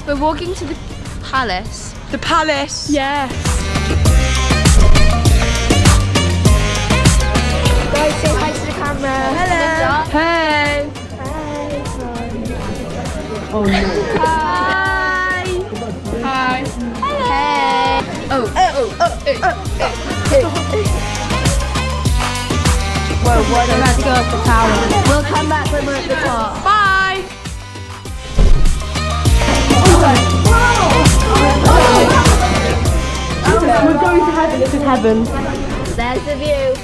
We're walking to the palace. The palace. Yes. Guys, say hi to the camera. Hello. Hey. Oh no. Hi. Hi. Hello. Hey. Oh. Well, what We're about to go up the tower. We'll come back when we're at the top. Bye. We're going to heaven. This is heaven. There's the view.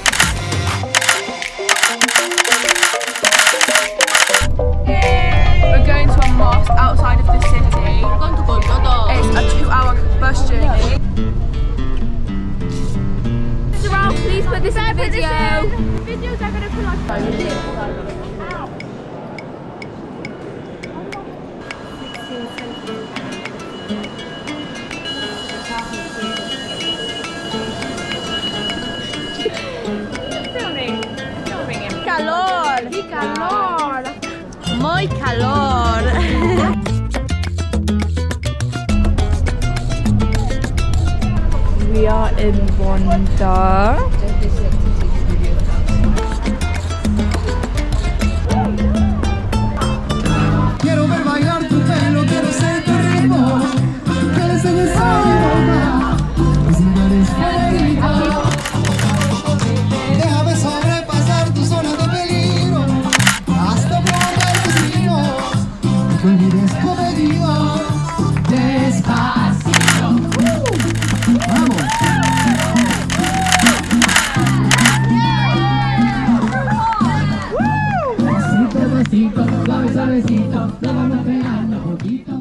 We're going to a mosque outside of the city. It's a 2-hour bus journey. Surround, please put this in the video. Videos are going to put on. Calor. Calor. Muy calor. We are in Wanda. Quiero ver bailar tu pelo, quiero ser tu ritmo. Que le enseñes a mi mamá. Mis lugares favoritos. Déjame sobrepasar tu zona de peligro. Hasta probar tus ritmos. Que olvides comedido. Despacito. Vamos. Pasito, pasito, suave, suavecito, nos vamos pegando poquito.